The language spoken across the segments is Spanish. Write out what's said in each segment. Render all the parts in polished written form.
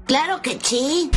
Claro que sí.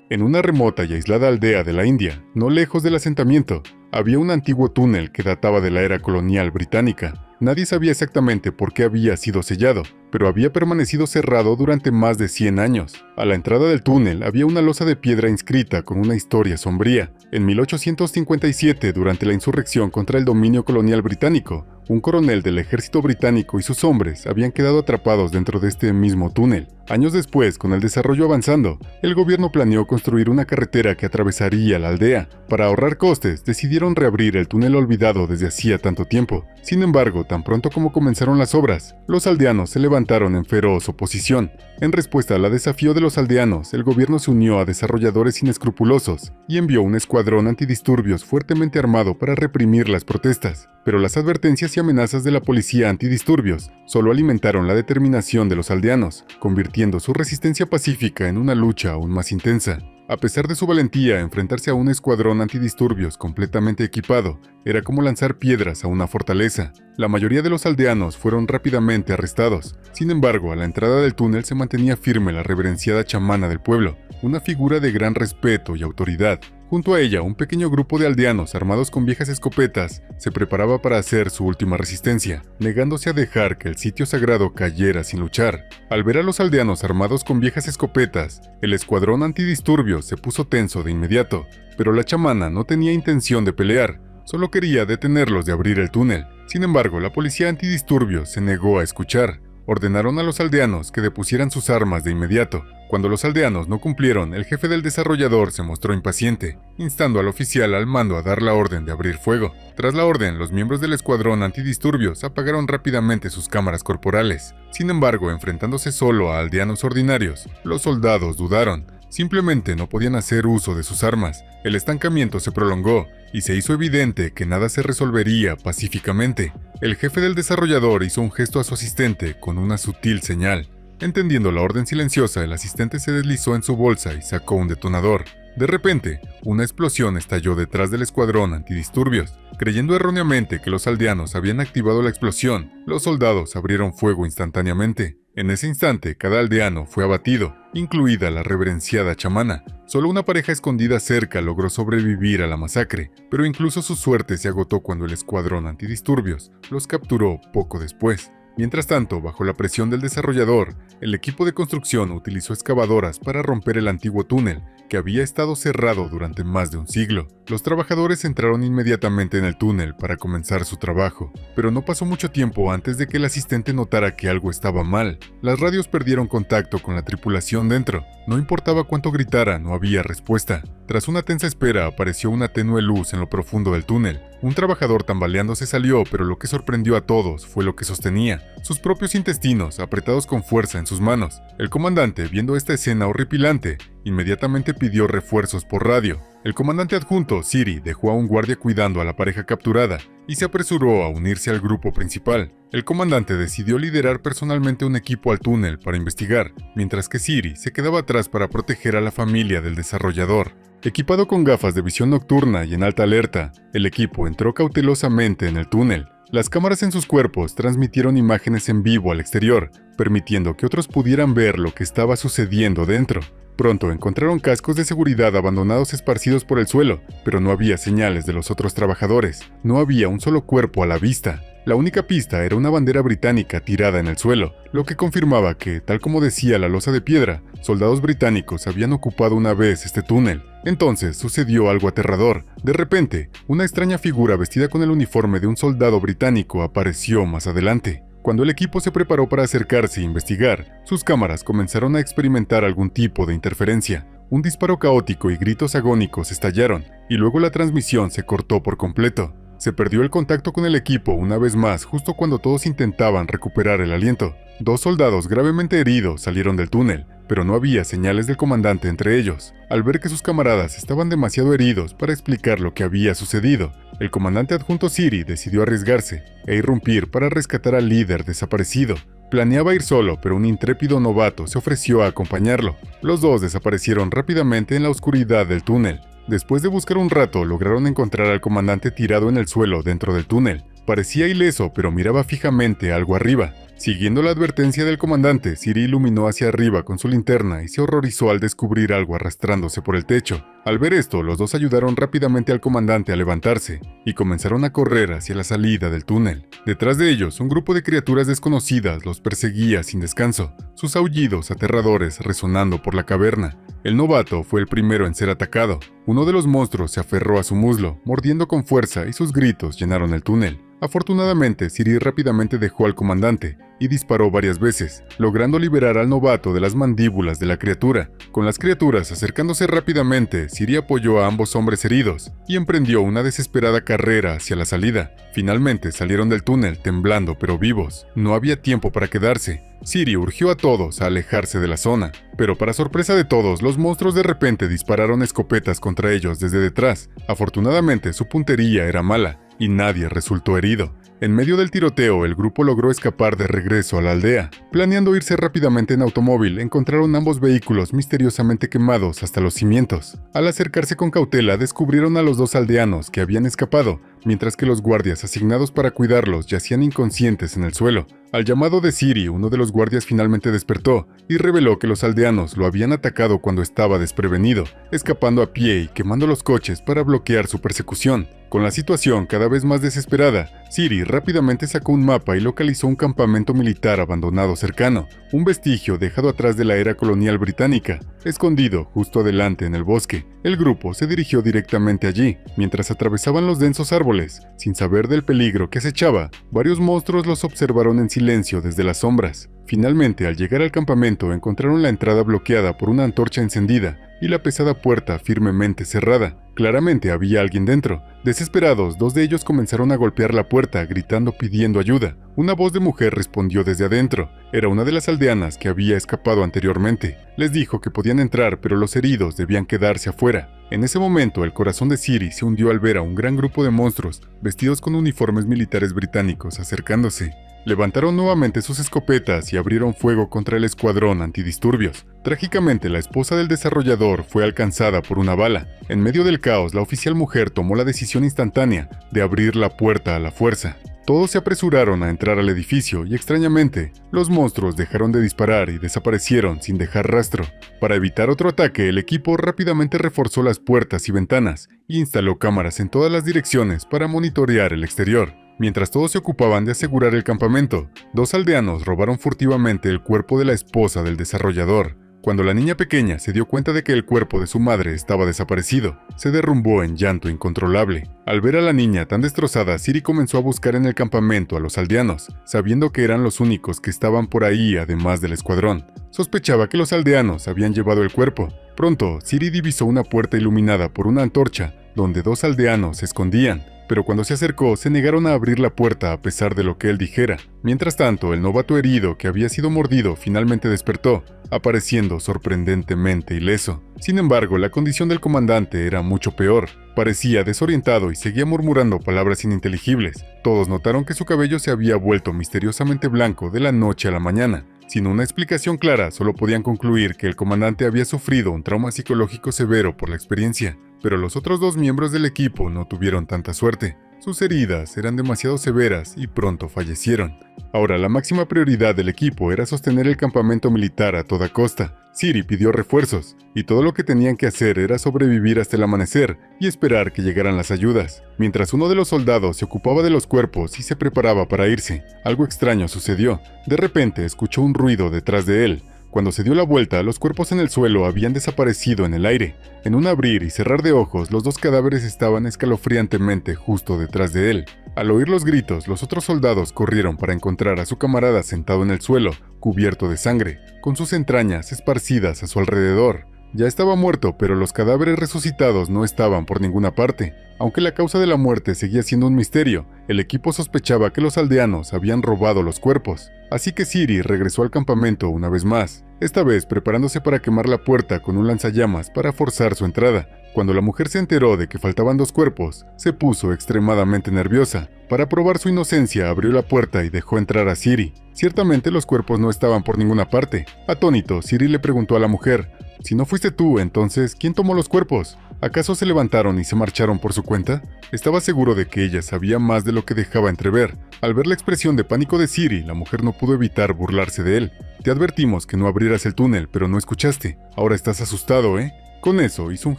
En una remota y aislada aldea de la India, no lejos del asentamiento, había un antiguo túnel que databa de la era colonial británica. Nadie sabía exactamente por qué había sido sellado, pero había permanecido cerrado durante más de 100 años. A la entrada del túnel había una losa de piedra inscrita con una historia sombría. En 1857, durante la insurrección contra el dominio colonial británico, un coronel del ejército británico y sus hombres habían quedado atrapados dentro de este mismo túnel. Años después, con el desarrollo avanzando, el gobierno planeó construir una carretera que atravesaría la aldea. Para ahorrar costes, decidieron reabrir el túnel olvidado desde hacía tanto tiempo. Sin embargo, tan pronto como comenzaron las obras, los aldeanos se levantaron en feroz oposición. En respuesta al desafío de los aldeanos, el gobierno se unió a desarrolladores inescrupulosos y envió un escuadrón antidisturbios fuertemente armado para reprimir las protestas. Pero las advertencias y amenazas de la policía antidisturbios solo alimentaron la determinación de los aldeanos, convirtiendo su resistencia pacífica en una lucha aún más intensa. A pesar de su valentía, enfrentarse a un escuadrón antidisturbios completamente equipado era como lanzar piedras a una fortaleza. La mayoría de los aldeanos fueron rápidamente arrestados. Sin embargo, a la entrada del túnel se mantenía firme la reverenciada chamana del pueblo, una figura de gran respeto y autoridad. Junto a ella, un pequeño grupo de aldeanos armados con viejas escopetas se preparaba para hacer su última resistencia, negándose a dejar que el sitio sagrado cayera sin luchar. Al ver a los aldeanos armados con viejas escopetas, el escuadrón antidisturbios se puso tenso de inmediato, pero la chamana no tenía intención de pelear, solo quería detenerlos de abrir el túnel. Sin embargo, la policía antidisturbios se negó a escuchar. Ordenaron a los aldeanos que depusieran sus armas de inmediato. Cuando los aldeanos no cumplieron, el jefe del desarrollador se mostró impaciente, instando al oficial al mando a dar la orden de abrir fuego. Tras la orden, los miembros del escuadrón antidisturbios apagaron rápidamente sus cámaras corporales. Sin embargo, enfrentándose solo a aldeanos ordinarios, los soldados dudaron. Simplemente no podían hacer uso de sus armas. El estancamiento se prolongó y se hizo evidente que nada se resolvería pacíficamente. El jefe del desarrollador hizo un gesto a su asistente con una sutil señal. Entendiendo la orden silenciosa, el asistente se deslizó en su bolsa y sacó un detonador. De repente, una explosión estalló detrás del escuadrón antidisturbios. Creyendo erróneamente que los aldeanos habían activado la explosión, los soldados abrieron fuego instantáneamente. En ese instante, cada aldeano fue abatido, incluida la reverenciada chamana. Solo una pareja escondida cerca logró sobrevivir a la masacre, pero incluso su suerte se agotó cuando el escuadrón antidisturbios los capturó poco después. Mientras tanto, bajo la presión del desarrollador, el equipo de construcción utilizó excavadoras para romper el antiguo túnel, que había estado cerrado durante más de un siglo. Los trabajadores entraron inmediatamente en el túnel para comenzar su trabajo, pero no pasó mucho tiempo antes de que el asistente notara que algo estaba mal. Las radios perdieron contacto con la tripulación dentro. No importaba cuánto gritara, no había respuesta. Tras una tensa espera, apareció una tenue luz en lo profundo del túnel. Un trabajador tambaleándose salió, pero lo que sorprendió a todos fue lo que sostenía: sus propios intestinos, apretados con fuerza en sus manos. El comandante, viendo esta escena horripilante, inmediatamente pidió refuerzos por radio. El comandante adjunto, Siri, dejó a un guardia cuidando a la pareja capturada y se apresuró a unirse al grupo principal. El comandante decidió liderar personalmente un equipo al túnel para investigar, mientras que Siri se quedaba atrás para proteger a la familia del desarrollador. Equipado con gafas de visión nocturna y en alta alerta, el equipo entró cautelosamente en el túnel. Las cámaras en sus cuerpos transmitieron imágenes en vivo al exterior, permitiendo que otros pudieran ver lo que estaba sucediendo dentro. Pronto encontraron cascos de seguridad abandonados esparcidos por el suelo, pero no había señales de los otros trabajadores. No había un solo cuerpo a la vista. La única pista era una bandera británica tirada en el suelo, lo que confirmaba que, tal como decía la losa de piedra, soldados británicos habían ocupado una vez este túnel. Entonces sucedió algo aterrador. De repente, una extraña figura vestida con el uniforme de un soldado británico apareció más adelante. Cuando el equipo se preparó para acercarse e investigar, sus cámaras comenzaron a experimentar algún tipo de interferencia. Un disparo caótico y gritos agónicos estallaron, y luego la transmisión se cortó por completo. Se perdió el contacto con el equipo una vez más justo cuando todos intentaban recuperar el aliento. 2 soldados gravemente heridos salieron del túnel, pero no había señales del comandante entre ellos. Al ver que sus camaradas estaban demasiado heridos para explicar lo que había sucedido, el comandante adjunto Siri decidió arriesgarse e irrumpir para rescatar al líder desaparecido. Planeaba ir solo, pero un intrépido novato se ofreció a acompañarlo. Los dos desaparecieron rápidamente en la oscuridad del túnel. Después de buscar un rato, lograron encontrar al comandante tirado en el suelo dentro del túnel. Parecía ileso, pero miraba fijamente algo arriba. Siguiendo la advertencia del comandante, Siri iluminó hacia arriba con su linterna y se horrorizó al descubrir algo arrastrándose por el techo. Al ver esto, los dos ayudaron rápidamente al comandante a levantarse y comenzaron a correr hacia la salida del túnel. Detrás de ellos, un grupo de criaturas desconocidas los perseguía sin descanso, sus aullidos aterradores resonando por la caverna. El novato fue el primero en ser atacado. Uno de los monstruos se aferró a su muslo, mordiendo con fuerza, y sus gritos llenaron el túnel. Afortunadamente, Siri rápidamente dejó al comandante y disparó varias veces, logrando liberar al novato de las mandíbulas de la criatura. Con las criaturas acercándose rápidamente, Siri apoyó a ambos hombres heridos y emprendió una desesperada carrera hacia la salida. Finalmente salieron del túnel temblando pero vivos. No había tiempo para quedarse. Siri urgió a todos a alejarse de la zona, pero para sorpresa de todos, los monstruos de repente dispararon escopetas contra ellos desde detrás. Afortunadamente, su puntería era mala y nadie resultó herido. En medio del tiroteo, el grupo logró escapar de regreso a la aldea. Planeando irse rápidamente en automóvil, encontraron ambos vehículos misteriosamente quemados hasta los cimientos. Al acercarse con cautela, descubrieron a los dos aldeanos que habían escapado, mientras que los guardias asignados para cuidarlos yacían inconscientes en el suelo. Al llamado de Siri, uno de los guardias finalmente despertó y reveló que los aldeanos lo habían atacado cuando estaba desprevenido, escapando a pie y quemando los coches para bloquear su persecución. Con la situación cada vez más desesperada, Siri rápidamente sacó un mapa y localizó un campamento militar abandonado cercano, un vestigio dejado atrás de la era colonial británica, escondido justo adelante en el bosque. El grupo se dirigió directamente allí. Mientras atravesaban los densos árboles, sin saber del peligro que acechaba, varios monstruos los observaron en silencio desde las sombras. Finalmente, al llegar al campamento, encontraron la entrada bloqueada por una antorcha encendida y la pesada puerta firmemente cerrada. Claramente había alguien dentro. Desesperados, dos de ellos comenzaron a golpear la puerta, gritando pidiendo ayuda. Una voz de mujer respondió desde adentro. Era una de las aldeanas que había escapado anteriormente. Les dijo que podían entrar, pero los heridos debían quedarse afuera. En ese momento, el corazón de Siri se hundió al ver a un gran grupo de monstruos, vestidos con uniformes militares británicos, acercándose. Levantaron nuevamente sus escopetas y abrieron fuego contra el escuadrón antidisturbios. Trágicamente, la esposa del desarrollador fue alcanzada por una bala. En medio del caos, la oficial mujer tomó la decisión instantánea de abrir la puerta a la fuerza. Todos se apresuraron a entrar al edificio y, extrañamente, los monstruos dejaron de disparar y desaparecieron sin dejar rastro. Para evitar otro ataque, el equipo rápidamente reforzó las puertas y ventanas e instaló cámaras en todas las direcciones para monitorear el exterior. Mientras todos se ocupaban de asegurar el campamento, dos aldeanos robaron furtivamente el cuerpo de la esposa del desarrollador. Cuando la niña pequeña se dio cuenta de que el cuerpo de su madre estaba desaparecido, se derrumbó en llanto incontrolable. Al ver a la niña tan destrozada, Siri comenzó a buscar en el campamento a los aldeanos, sabiendo que eran los únicos que estaban por ahí además del escuadrón. Sospechaba que los aldeanos habían llevado el cuerpo. Pronto, Siri divisó una puerta iluminada por una antorcha, donde dos aldeanos se escondían. Pero cuando se acercó, se negaron a abrir la puerta a pesar de lo que él dijera. Mientras tanto, el novato herido que había sido mordido finalmente despertó, apareciendo sorprendentemente ileso. Sin embargo, la condición del comandante era mucho peor. Parecía desorientado y seguía murmurando palabras ininteligibles. Todos notaron que su cabello se había vuelto misteriosamente blanco de la noche a la mañana. Sin una explicación clara, solo podían concluir que el comandante había sufrido un trauma psicológico severo por la experiencia. Pero los otros dos miembros del equipo no tuvieron tanta suerte. Sus heridas eran demasiado severas y pronto fallecieron. Ahora, la máxima prioridad del equipo era sostener el campamento militar a toda costa. Siri pidió refuerzos, y todo lo que tenían que hacer era sobrevivir hasta el amanecer y esperar que llegaran las ayudas. Mientras uno de los soldados se ocupaba de los cuerpos y se preparaba para irse, algo extraño sucedió. De repente escuchó un ruido detrás de él. Cuando se dio la vuelta, los cuerpos en el suelo habían desaparecido en el aire. En un abrir y cerrar de ojos, los dos cadáveres estaban escalofriantemente justo detrás de él. Al oír los gritos, los otros soldados corrieron para encontrar a su camarada sentado en el suelo, cubierto de sangre, con sus entrañas esparcidas a su alrededor. Ya estaba muerto, pero los cadáveres resucitados no estaban por ninguna parte. Aunque la causa de la muerte seguía siendo un misterio, el equipo sospechaba que los aldeanos habían robado los cuerpos. Así que Siri regresó al campamento una vez más, esta vez preparándose para quemar la puerta con un lanzallamas para forzar su entrada. Cuando la mujer se enteró de que faltaban dos cuerpos, se puso extremadamente nerviosa. Para probar su inocencia, abrió la puerta y dejó entrar a Siri. Ciertamente los cuerpos no estaban por ninguna parte. Atónito, Siri le preguntó a la mujer: Si no fuiste tú, entonces, ¿quién tomó los cuerpos? ¿Acaso se levantaron y se marcharon por su cuenta? Estaba seguro de que ella sabía más de lo que dejaba entrever. Al ver la expresión de pánico de Siri, la mujer no pudo evitar burlarse de él. Te advertimos que no abrieras el túnel, pero no escuchaste. Ahora estás asustado, ¿eh? Con eso, hizo un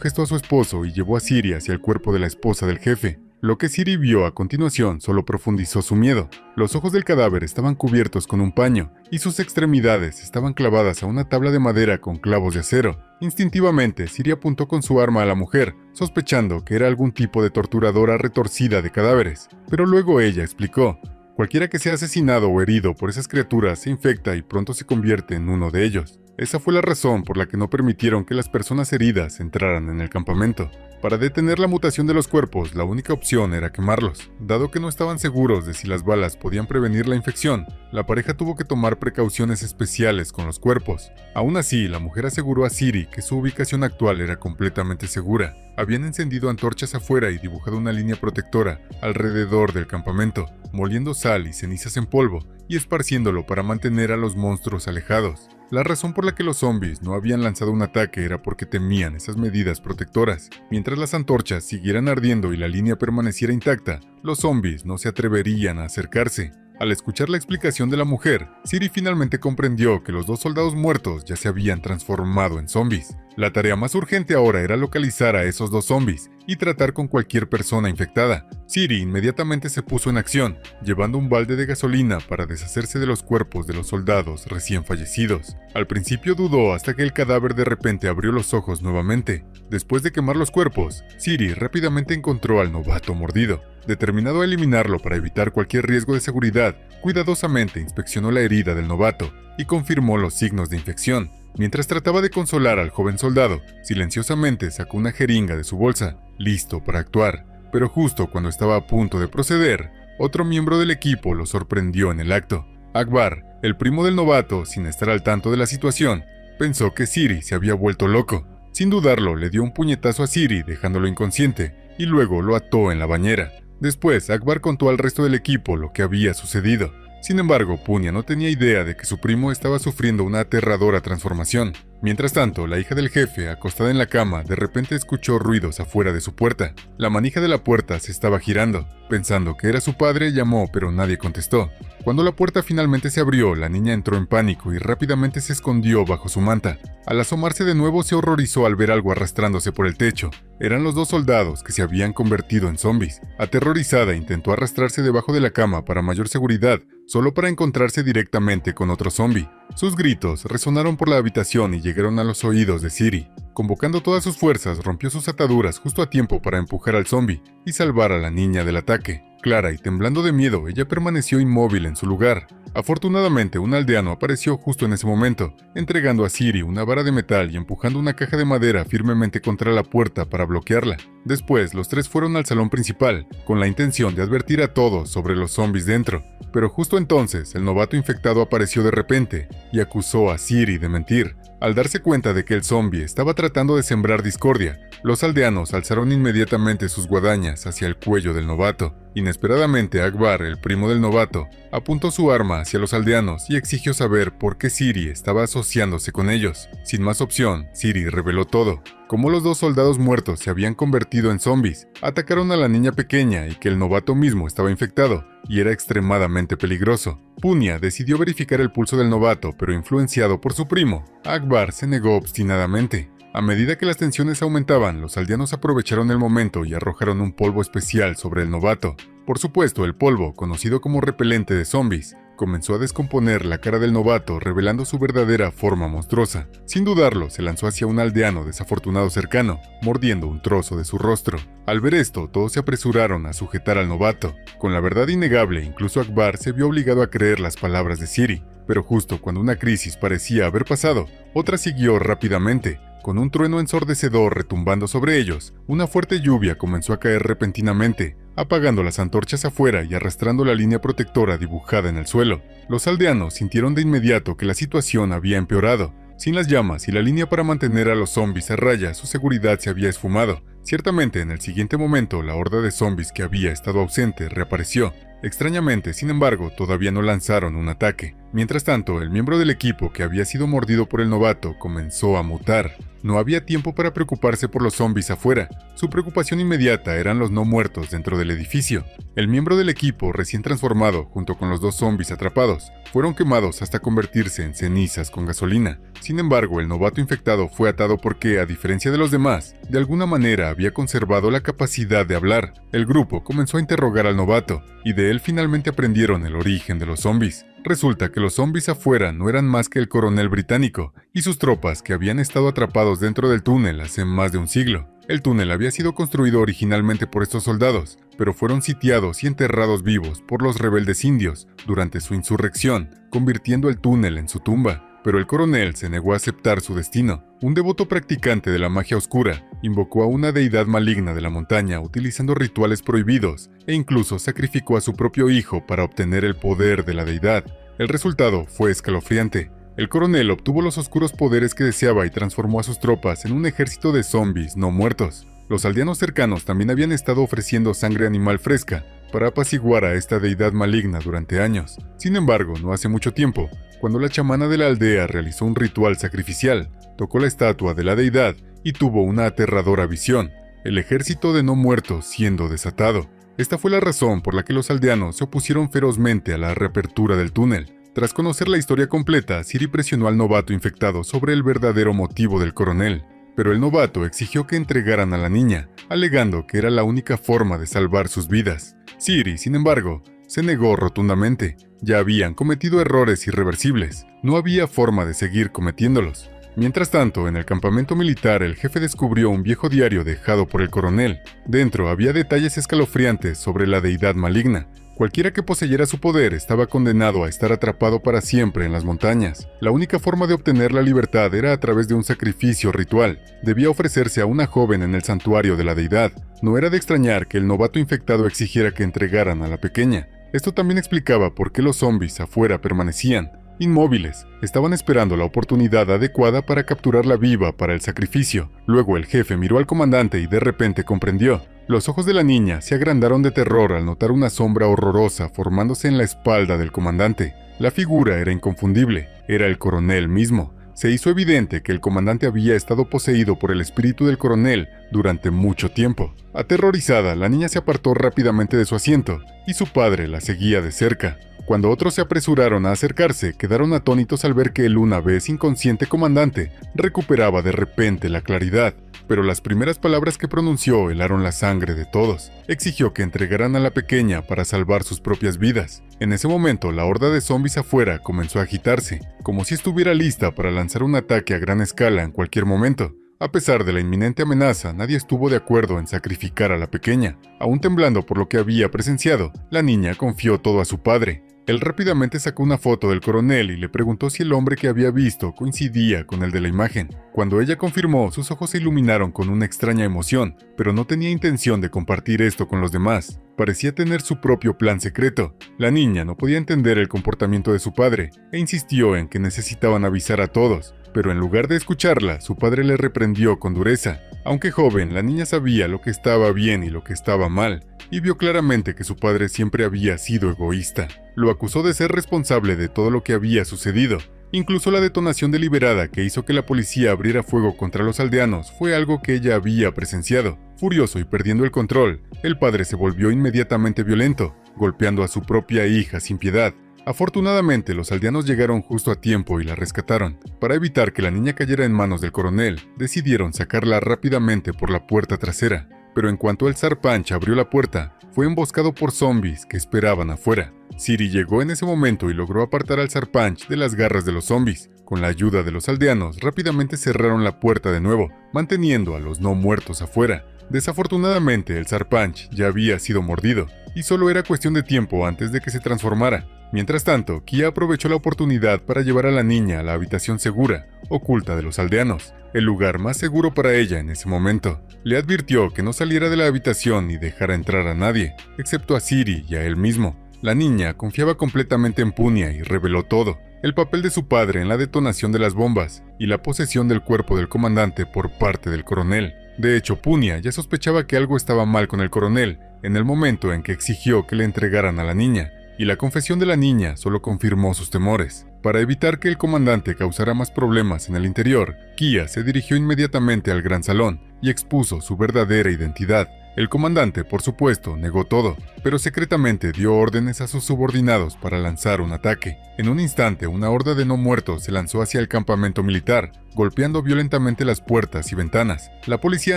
gesto a su esposo y llevó a Siri hacia el cuerpo de la esposa del jefe. Lo que Siri vio a continuación solo profundizó su miedo. Los ojos del cadáver estaban cubiertos con un paño, y sus extremidades estaban clavadas a una tabla de madera con clavos de acero. Instintivamente, Siri apuntó con su arma a la mujer, sospechando que era algún tipo de torturadora retorcida de cadáveres. Pero luego ella explicó: cualquiera que sea asesinado o herido por esas criaturas se infecta y pronto se convierte en uno de ellos. Esa fue la razón por la que no permitieron que las personas heridas entraran en el campamento. Para detener la mutación de los cuerpos, la única opción era quemarlos. Dado que no estaban seguros de si las balas podían prevenir la infección, la pareja tuvo que tomar precauciones especiales con los cuerpos. Aún así, la mujer aseguró a Siri que su ubicación actual era completamente segura. Habían encendido antorchas afuera y dibujado una línea protectora alrededor del campamento, moliendo sal y cenizas en polvo y esparciéndolo para mantener a los monstruos alejados. La razón por la que los zombies no habían lanzado un ataque era porque temían esas medidas protectoras. Mientras las antorchas siguieran ardiendo y la línea permaneciera intacta, los zombies no se atreverían a acercarse. Al escuchar la explicación de la mujer, Siri finalmente comprendió que los 2 soldados muertos ya se habían transformado en zombies. La tarea más urgente ahora era localizar a esos 2 zombies y tratar con cualquier persona infectada. Siri inmediatamente se puso en acción, llevando un balde de gasolina para deshacerse de los cuerpos de los soldados recién fallecidos. Al principio dudó hasta que el cadáver de repente abrió los ojos nuevamente. Después de quemar los cuerpos, Siri rápidamente encontró al novato mordido. Determinado a eliminarlo para evitar cualquier riesgo de seguridad, cuidadosamente inspeccionó la herida del novato y confirmó los signos de infección. Mientras trataba de consolar al joven soldado, silenciosamente sacó una jeringa de su bolsa, listo para actuar. Pero justo cuando estaba a punto de proceder, otro miembro del equipo lo sorprendió en el acto. Akbar, el primo del novato, sin estar al tanto de la situación, pensó que Siri se había vuelto loco. Sin dudarlo, le dio un puñetazo a Siri dejándolo inconsciente y luego lo ató en la bañera. Después, Akbar contó al resto del equipo lo que había sucedido. Sin embargo, Punia no tenía idea de que su primo estaba sufriendo una aterradora transformación. Mientras tanto, la hija del jefe, acostada en la cama, de repente escuchó ruidos afuera de su puerta. La manija de la puerta se estaba girando. Pensando que era su padre, llamó, pero nadie contestó. Cuando la puerta finalmente se abrió, la niña entró en pánico y rápidamente se escondió bajo su manta. Al asomarse de nuevo, se horrorizó al ver algo arrastrándose por el techo. Eran los 2 soldados que se habían convertido en zombies. Aterrorizada, intentó arrastrarse debajo de la cama para mayor seguridad, solo para encontrarse directamente con otro zombie. Sus gritos resonaron por la habitación y llegaron a los oídos de Siri. Convocando todas sus fuerzas, rompió sus ataduras justo a tiempo para empujar al zombie y salvar a la niña del ataque. Clara y temblando de miedo, ella permaneció inmóvil en su lugar. Afortunadamente, un aldeano apareció justo en ese momento, entregando a Siri una vara de metal y empujando una caja de madera firmemente contra la puerta para bloquearla. Después, los 3 fueron al salón principal, con la intención de advertir a todos sobre los zombies dentro. Pero justo entonces, el novato infectado apareció de repente y acusó a Siri de mentir. Al darse cuenta de que el zombie estaba tratando de sembrar discordia, los aldeanos alzaron inmediatamente sus guadañas hacia el cuello del novato. Inesperadamente, Akbar, el primo del novato, apuntó su arma hacia los aldeanos y exigió saber por qué Siri estaba asociándose con ellos. Sin más opción, Siri reveló todo: cómo los 2 soldados muertos se habían convertido en zombies, atacaron a la niña pequeña y que el novato mismo estaba infectado y era extremadamente peligroso. Punia decidió verificar el pulso del novato, pero influenciado por su primo, Akbar se negó obstinadamente. A medida que las tensiones aumentaban, los aldeanos aprovecharon el momento y arrojaron un polvo especial sobre el novato. Por supuesto, el polvo, conocido como repelente de zombies, comenzó a descomponer la cara del novato, revelando su verdadera forma monstruosa. Sin dudarlo, se lanzó hacia un aldeano desafortunado cercano, mordiendo un trozo de su rostro. Al ver esto, todos se apresuraron a sujetar al novato. Con la verdad innegable, incluso Akbar se vio obligado a creer las palabras de Siri. Pero justo cuando una crisis parecía haber pasado, otra siguió rápidamente. Con un trueno ensordecedor retumbando sobre ellos, una fuerte lluvia comenzó a caer repentinamente, apagando las antorchas afuera y arrastrando la línea protectora dibujada en el suelo. Los aldeanos sintieron de inmediato que la situación había empeorado. Sin las llamas y la línea para mantener a los zombies a raya, su seguridad se había esfumado. Ciertamente, en el siguiente momento, la horda de zombies que había estado ausente reapareció. Extrañamente, sin embargo, todavía no lanzaron un ataque. Mientras tanto, el miembro del equipo que había sido mordido por el novato comenzó a mutar. No había tiempo para preocuparse por los zombies afuera. Su preocupación inmediata eran los no muertos dentro del edificio. El miembro del equipo recién transformado, junto con los dos zombies atrapados, fueron quemados hasta convertirse en cenizas con gasolina. Sin embargo, el novato infectado fue atado porque, a diferencia de los demás, de alguna manera había conservado la capacidad de hablar. El grupo comenzó a interrogar al novato, y de él finalmente aprendieron el origen de los zombies. Resulta que los zombies afuera no eran más que el coronel británico y sus tropas que habían estado atrapados dentro del túnel hace más de un siglo. El túnel había sido construido originalmente por estos soldados, pero fueron sitiados y enterrados vivos por los rebeldes indios durante su insurrección, convirtiendo el túnel en su tumba. Pero el coronel se negó a aceptar su destino. Un devoto practicante de la magia oscura invocó a una deidad maligna de la montaña utilizando rituales prohibidos e incluso sacrificó a su propio hijo para obtener el poder de la deidad. El resultado fue escalofriante. El coronel obtuvo los oscuros poderes que deseaba y transformó a sus tropas en un ejército de zombies no muertos. Los aldeanos cercanos también habían estado ofreciendo sangre animal fresca para apaciguar a esta deidad maligna durante años. Sin embargo, no hace mucho tiempo, cuando la chamana de la aldea realizó un ritual sacrificial, tocó la estatua de la deidad y tuvo una aterradora visión, el ejército de no muertos siendo desatado. Esta fue la razón por la que los aldeanos se opusieron ferozmente a la reapertura del túnel. Tras conocer la historia completa, Ciri presionó al novato infectado sobre el verdadero motivo del coronel, pero el novato exigió que entregaran a la niña, alegando que era la única forma de salvar sus vidas. Ciri, sin embargo, se negó rotundamente. Ya habían cometido errores irreversibles. No había forma de seguir cometiéndolos. Mientras tanto, en el campamento militar, el jefe descubrió un viejo diario dejado por el coronel. Dentro había detalles escalofriantes sobre la deidad maligna. Cualquiera que poseyera su poder estaba condenado a estar atrapado para siempre en las montañas. La única forma de obtener la libertad era a través de un sacrificio ritual. Debía ofrecerse a una joven en el santuario de la deidad. No era de extrañar que el novato infectado exigiera que entregaran a la pequeña. Esto también explicaba por qué los zombies afuera permanecían inmóviles. Estaban esperando la oportunidad adecuada para capturarla viva para el sacrificio. Luego el jefe miró al comandante y de repente comprendió. Los ojos de la niña se agrandaron de terror al notar una sombra horrorosa formándose en la espalda del comandante. La figura era inconfundible, era el coronel mismo. Se hizo evidente que el comandante había estado poseído por el espíritu del coronel durante mucho tiempo. Aterrorizada, la niña se apartó rápidamente de su asiento y su padre la seguía de cerca. Cuando otros se apresuraron a acercarse, quedaron atónitos al ver que el una vez inconsciente comandante recuperaba de repente la claridad, pero las primeras palabras que pronunció helaron la sangre de todos. Exigió que entregaran a la pequeña para salvar sus propias vidas. En ese momento, la horda de zombies afuera comenzó a agitarse, como si estuviera lista para lanzar un ataque a gran escala en cualquier momento. A pesar de la inminente amenaza, nadie estuvo de acuerdo en sacrificar a la pequeña. Aún temblando por lo que había presenciado, la niña confió todo a su padre. Él rápidamente sacó una foto del coronel y le preguntó si el hombre que había visto coincidía con el de la imagen. Cuando ella confirmó, sus ojos se iluminaron con una extraña emoción, pero no tenía intención de compartir esto con los demás. Parecía tener su propio plan secreto. La niña no podía entender el comportamiento de su padre e insistió en que necesitaban avisar a todos. Pero en lugar de escucharla, su padre le reprendió con dureza. Aunque joven, la niña sabía lo que estaba bien y lo que estaba mal, y vio claramente que su padre siempre había sido egoísta. Lo acusó de ser responsable de todo lo que había sucedido. Incluso la detonación deliberada que hizo que la policía abriera fuego contra los aldeanos fue algo que ella había presenciado. Furioso y perdiendo el control, el padre se volvió inmediatamente violento, golpeando a su propia hija sin piedad. Afortunadamente, los aldeanos llegaron justo a tiempo y la rescataron. Para evitar que la niña cayera en manos del coronel, decidieron sacarla rápidamente por la puerta trasera. Pero en cuanto el Sarpanch abrió la puerta, fue emboscado por zombies que esperaban afuera. Ciri llegó en ese momento y logró apartar al Sarpanch de las garras de los zombies. Con la ayuda de los aldeanos, rápidamente cerraron la puerta de nuevo, manteniendo a los no muertos afuera. Desafortunadamente, el Sarpanch ya había sido mordido, y solo era cuestión de tiempo antes de que se transformara. Mientras tanto, Kia aprovechó la oportunidad para llevar a la niña a la habitación segura, oculta de los aldeanos, el lugar más seguro para ella en ese momento. Le advirtió que no saliera de la habitación ni dejara entrar a nadie, excepto a Ciri y a él mismo. La niña confiaba completamente en Punia y reveló todo: el papel de su padre en la detonación de las bombas y la posesión del cuerpo del comandante por parte del coronel. De hecho, Punia ya sospechaba que algo estaba mal con el coronel, en el momento en que exigió que le entregaran a la niña, y la confesión de la niña solo confirmó sus temores. Para evitar que el comandante causara más problemas en el interior, Kia se dirigió inmediatamente al gran salón y expuso su verdadera identidad. El comandante, por supuesto, negó todo, pero secretamente dio órdenes a sus subordinados para lanzar un ataque. En un instante, una horda de no muertos se lanzó hacia el campamento militar, golpeando violentamente las puertas y ventanas. La policía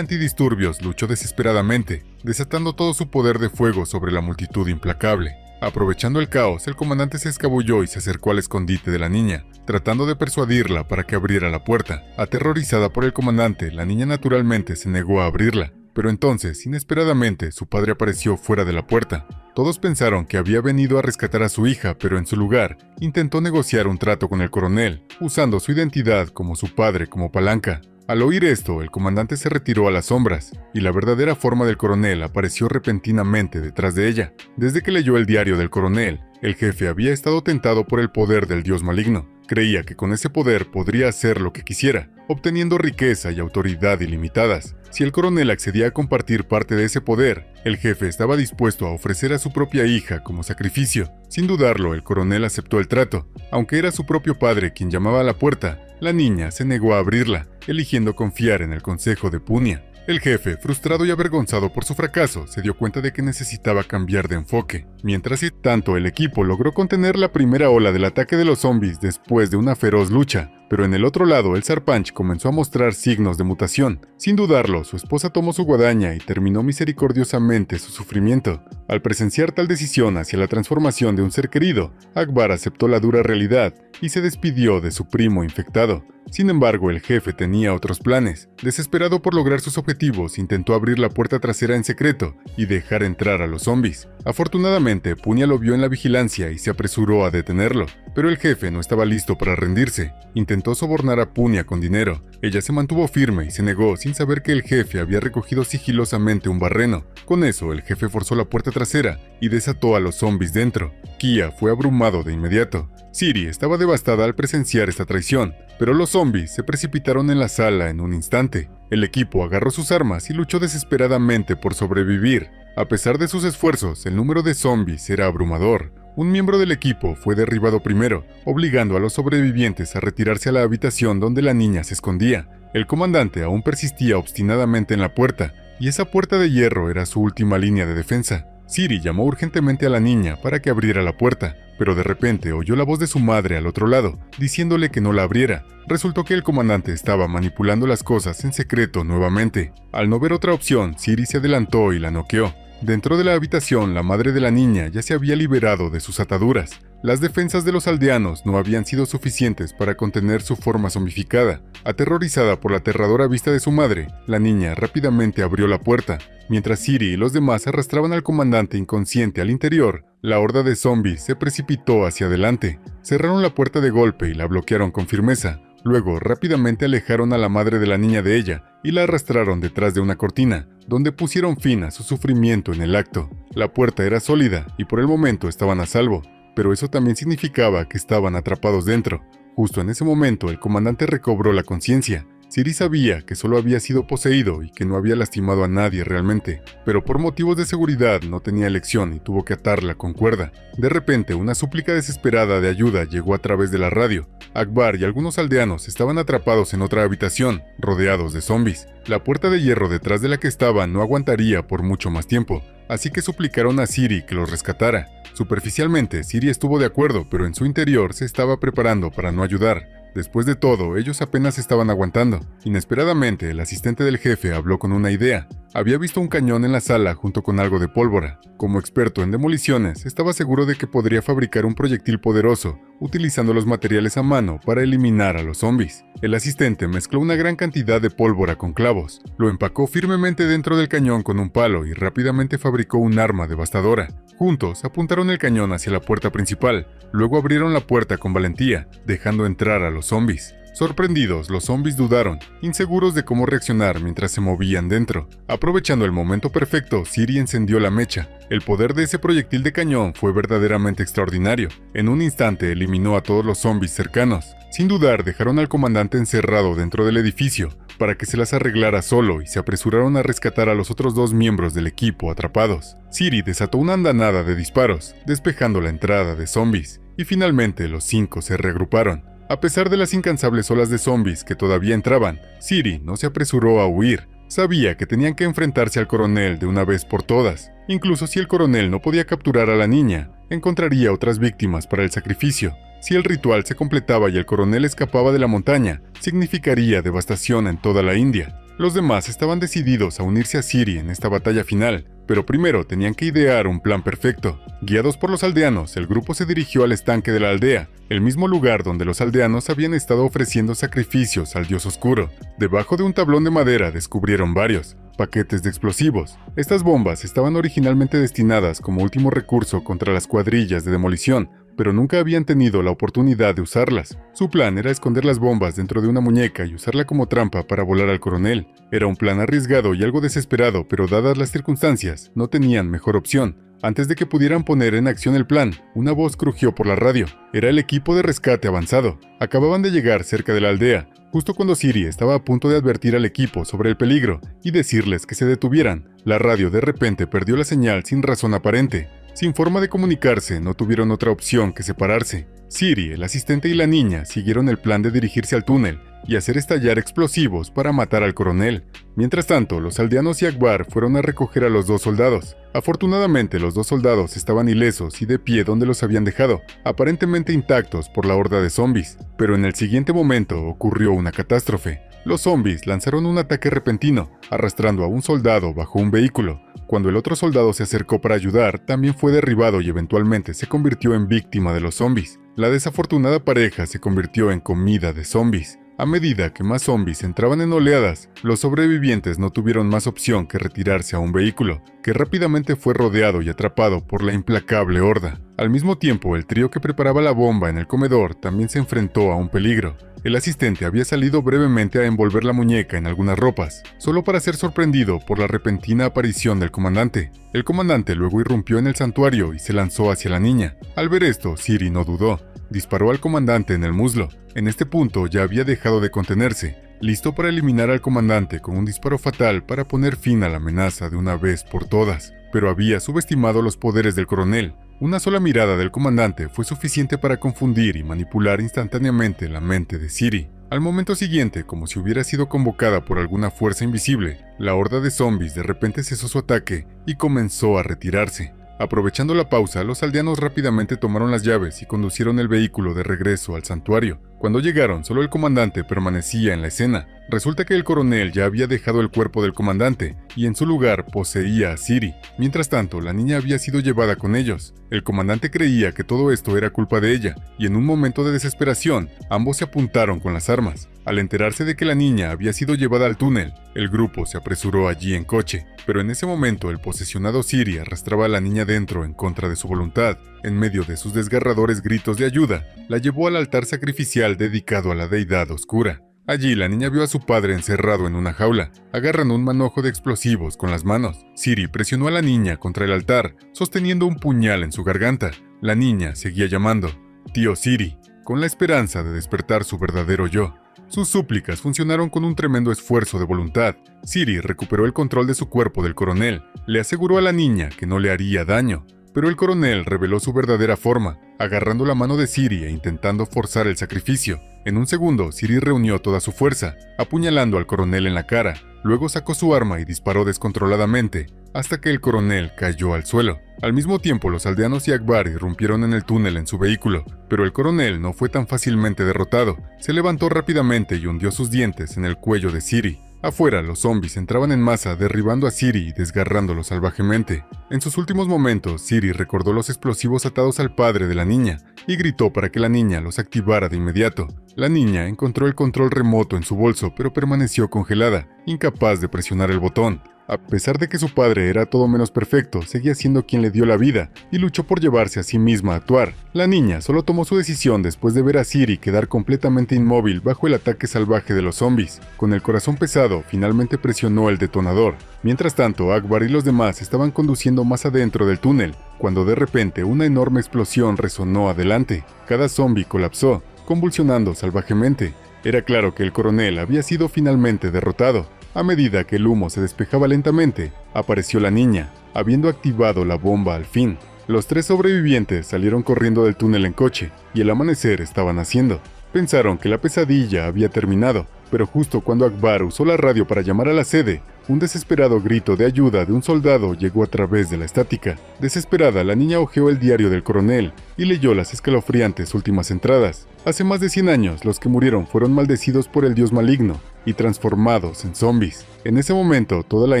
antidisturbios luchó desesperadamente, desatando todo su poder de fuego sobre la multitud implacable. Aprovechando el caos, el comandante se escabulló y se acercó al escondite de la niña, tratando de persuadirla para que abriera la puerta. Aterrorizada por el comandante, la niña naturalmente se negó a abrirla. Pero entonces, inesperadamente, su padre apareció fuera de la puerta. Todos pensaron que había venido a rescatar a su hija, pero en su lugar, intentó negociar un trato con el coronel, usando su identidad como su padre como palanca. Al oír esto, el comandante se retiró a las sombras, y la verdadera forma del coronel apareció repentinamente detrás de ella. Desde que leyó el diario del coronel, el jefe había estado tentado por el poder del dios maligno. Creía que con ese poder podría hacer lo que quisiera, obteniendo riqueza y autoridad ilimitadas. Si el coronel accedía a compartir parte de ese poder, el jefe estaba dispuesto a ofrecer a su propia hija como sacrificio. Sin dudarlo, el coronel aceptó el trato. Aunque era su propio padre quien llamaba a la puerta, la niña se negó a abrirla, eligiendo confiar en el consejo de Punia. El jefe, frustrado y avergonzado por su fracaso, se dio cuenta de que necesitaba cambiar de enfoque. Mientras tanto, el equipo logró contener la primera ola del ataque de los zombies después de una feroz lucha, pero en el otro lado el Sarpanch comenzó a mostrar signos de mutación. Sin dudarlo, su esposa tomó su guadaña y terminó misericordiosamente su sufrimiento. Al presenciar tal decisión hacia la transformación de un ser querido, Akbar aceptó la dura realidad y se despidió de su primo infectado. Sin embargo, el jefe tenía otros planes. Desesperado por lograr sus objetivos, intentó abrir la puerta trasera en secreto y dejar entrar a los zombies. Afortunadamente, Punia lo vio en la vigilancia y se apresuró a detenerlo, pero el jefe no estaba listo para rendirse. Intentó sobornar a Punia con dinero. Ella se mantuvo firme y se negó sin saber que el jefe había recogido sigilosamente un barreno. Con eso, el jefe forzó la puerta trasera y desató a los zombies dentro. Kia fue abrumado de inmediato. Siri estaba devastada al presenciar esta traición, pero los zombies se precipitaron en la sala en un instante. El equipo agarró sus armas y luchó desesperadamente por sobrevivir. A pesar de sus esfuerzos, el número de zombies era abrumador. Un miembro del equipo fue derribado primero, obligando a los sobrevivientes a retirarse a la habitación donde la niña se escondía. El comandante aún persistía obstinadamente en la puerta, y esa puerta de hierro era su última línea de defensa. Siri llamó urgentemente a la niña para que abriera la puerta, pero de repente oyó la voz de su madre al otro lado, diciéndole que no la abriera. Resultó que el comandante estaba manipulando las cosas en secreto nuevamente. Al no ver otra opción, Siri se adelantó y la noqueó. Dentro de la habitación, la madre de la niña ya se había liberado de sus ataduras. Las defensas de los aldeanos no habían sido suficientes para contener su forma zombificada. Aterrorizada por la aterradora vista de su madre, la niña rápidamente abrió la puerta. Mientras Siri y los demás arrastraban al comandante inconsciente al interior, la horda de zombies se precipitó hacia adelante. Cerraron la puerta de golpe y la bloquearon con firmeza. Luego, rápidamente alejaron a la madre de la niña de ella y la arrastraron detrás de una cortina, donde pusieron fin a su sufrimiento en el acto. La puerta era sólida y por el momento estaban a salvo, pero eso también significaba que estaban atrapados dentro. Justo en ese momento, el comandante recobró la conciencia. Siri sabía que solo había sido poseído y que no había lastimado a nadie realmente, pero por motivos de seguridad no tenía elección y tuvo que atarla con cuerda. De repente, una súplica desesperada de ayuda llegó a través de la radio. Akbar y algunos aldeanos estaban atrapados en otra habitación, rodeados de zombies. La puerta de hierro detrás de la que estaban no aguantaría por mucho más tiempo, así que suplicaron a Siri que los rescatara. Superficialmente, Siri estuvo de acuerdo, pero en su interior se estaba preparando para no ayudar. Después de todo, ellos apenas estaban aguantando. Inesperadamente, el asistente del jefe habló con una idea. Había visto un cañón en la sala junto con algo de pólvora. Como experto en demoliciones, estaba seguro de que podría fabricar un proyectil poderoso, utilizando los materiales a mano para eliminar a los zombies. El asistente mezcló una gran cantidad de pólvora con clavos, lo empacó firmemente dentro del cañón con un palo y rápidamente fabricó un arma devastadora. Juntos apuntaron el cañón hacia la puerta principal, luego abrieron la puerta con valentía, dejando entrar a los zombies. Sorprendidos, los zombies dudaron, inseguros de cómo reaccionar mientras se movían dentro. Aprovechando el momento perfecto, Siri encendió la mecha. El poder de ese proyectil de cañón fue verdaderamente extraordinario. En un instante eliminó a todos los zombies cercanos. Sin dudar, dejaron al comandante encerrado dentro del edificio, para que se las arreglara solo y se apresuraron a rescatar a los otros 2 miembros del equipo atrapados. Siri desató una andanada de disparos, despejando la entrada de zombies, y finalmente los 5 se reagruparon. A pesar de las incansables olas de zombies que todavía entraban, Siri no se apresuró a huir. Sabía que tenían que enfrentarse al coronel de una vez por todas. Incluso si el coronel no podía capturar a la niña, encontraría otras víctimas para el sacrificio. Si el ritual se completaba y el coronel escapaba de la montaña, significaría devastación en toda la India. Los demás estaban decididos a unirse a Siri en esta batalla final, pero primero tenían que idear un plan perfecto. Guiados por los aldeanos, el grupo se dirigió al estanque de la aldea, el mismo lugar donde los aldeanos habían estado ofreciendo sacrificios al dios oscuro. Debajo de un tablón de madera descubrieron varios paquetes de explosivos. Estas bombas estaban originalmente destinadas como último recurso contra las cuadrillas de demolición, pero nunca habían tenido la oportunidad de usarlas. Su plan era esconder las bombas dentro de una muñeca y usarla como trampa para volar al coronel. Era un plan arriesgado y algo desesperado, pero dadas las circunstancias, no tenían mejor opción. Antes de que pudieran poner en acción el plan, una voz crujió por la radio. Era el equipo de rescate avanzado. Acababan de llegar cerca de la aldea, justo cuando Siri estaba a punto de advertir al equipo sobre el peligro y decirles que se detuvieran. La radio de repente perdió la señal sin razón aparente. Sin forma de comunicarse, no tuvieron otra opción que separarse. Siri, el asistente y la niña siguieron el plan de dirigirse al túnel y hacer estallar explosivos para matar al coronel. Mientras tanto, los aldeanos y Akbar fueron a recoger a los 2 soldados. Afortunadamente, los 2 soldados estaban ilesos y de pie donde los habían dejado, aparentemente intactos por la horda de zombies. Pero en el siguiente momento ocurrió una catástrofe. Los zombies lanzaron un ataque repentino, arrastrando a un soldado bajo un vehículo. Cuando el otro soldado se acercó para ayudar, también fue derribado y eventualmente se convirtió en víctima de los zombies. La desafortunada pareja se convirtió en comida de zombies. A medida que más zombies entraban en oleadas, los sobrevivientes no tuvieron más opción que retirarse a un vehículo, que rápidamente fue rodeado y atrapado por la implacable horda. Al mismo tiempo, el trío que preparaba la bomba en el comedor también se enfrentó a un peligro. El asistente había salido brevemente a envolver la muñeca en algunas ropas, solo para ser sorprendido por la repentina aparición del comandante. El comandante luego irrumpió en el santuario y se lanzó hacia la niña. Al ver esto, Siri no dudó. Disparó al comandante en el muslo. En este punto ya había dejado de contenerse, listo para eliminar al comandante con un disparo fatal para poner fin a la amenaza de una vez por todas. Pero había subestimado los poderes del coronel. Una sola mirada del comandante fue suficiente para confundir y manipular instantáneamente la mente de Siri. Al momento siguiente, como si hubiera sido convocada por alguna fuerza invisible, la horda de zombies de repente cesó su ataque y comenzó a retirarse. Aprovechando la pausa, los aldeanos rápidamente tomaron las llaves y conducieron el vehículo de regreso al santuario. Cuando llegaron, solo el comandante permanecía en la escena. Resulta que el coronel ya había dejado el cuerpo del comandante y en su lugar poseía a Siri. Mientras tanto, la niña había sido llevada con ellos. El comandante creía que todo esto era culpa de ella y en un momento de desesperación, ambos se apuntaron con las armas. Al enterarse de que la niña había sido llevada al túnel, el grupo se apresuró allí en coche, pero en ese momento el posesionado Siri arrastraba a la niña dentro en contra de su voluntad. En medio de sus desgarradores gritos de ayuda, la llevó al altar sacrificial dedicado a la deidad oscura. Allí la niña vio a su padre encerrado en una jaula, agarrando un manojo de explosivos con las manos. Siri presionó a la niña contra el altar, sosteniendo un puñal en su garganta. La niña seguía llamando, «Tío Siri», con la esperanza de despertar su verdadero yo. Sus súplicas funcionaron con un tremendo esfuerzo de voluntad. Siri recuperó el control de su cuerpo del coronel. Le aseguró a la niña que no le haría daño. Pero el coronel reveló su verdadera forma, agarrando la mano de Siri e intentando forzar el sacrificio. En un segundo, Siri reunió toda su fuerza, apuñalando al coronel en la cara. Luego sacó su arma y disparó descontroladamente, hasta que el coronel cayó al suelo. Al mismo tiempo, los aldeanos y Akbar irrumpieron en el túnel en su vehículo, pero el coronel no fue tan fácilmente derrotado. Se levantó rápidamente y hundió sus dientes en el cuello de Siri. Afuera, los zombies entraban en masa derribando a Siri y desgarrándolo salvajemente. En sus últimos momentos, Siri recordó los explosivos atados al padre de la niña y gritó para que la niña los activara de inmediato. La niña encontró el control remoto en su bolso, pero permaneció congelada, incapaz de presionar el botón. A pesar de que su padre era todo menos perfecto, seguía siendo quien le dio la vida y luchó por llevarse a sí misma a actuar. La niña solo tomó su decisión después de ver a Siri quedar completamente inmóvil bajo el ataque salvaje de los zombies. Con el corazón pesado, finalmente presionó el detonador. Mientras tanto, Akbar y los demás estaban conduciendo más adentro del túnel, cuando de repente una enorme explosión resonó adelante. Cada zombie colapsó, convulsionando salvajemente. Era claro que el coronel había sido finalmente derrotado. A medida que el humo se despejaba lentamente, apareció la niña, habiendo activado la bomba al fin. Los 3 sobrevivientes salieron corriendo del túnel en coche, y el amanecer estaba naciendo. Pensaron que la pesadilla había terminado, pero justo cuando Akbar usó la radio para llamar a la sede, un desesperado grito de ayuda de un soldado llegó a través de la estática. Desesperada, la niña hojeó el diario del coronel y leyó las escalofriantes últimas entradas. Hace más de 100 años, los que murieron fueron maldecidos por el dios maligno y transformados en zombies. En ese momento, toda la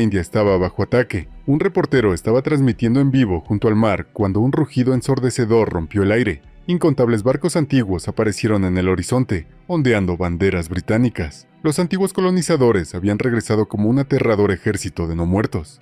India estaba bajo ataque. Un reportero estaba transmitiendo en vivo junto al mar cuando un rugido ensordecedor rompió el aire. Incontables barcos antiguos aparecieron en el horizonte, ondeando banderas británicas. Los antiguos colonizadores habían regresado como un aterrador ejército de no muertos.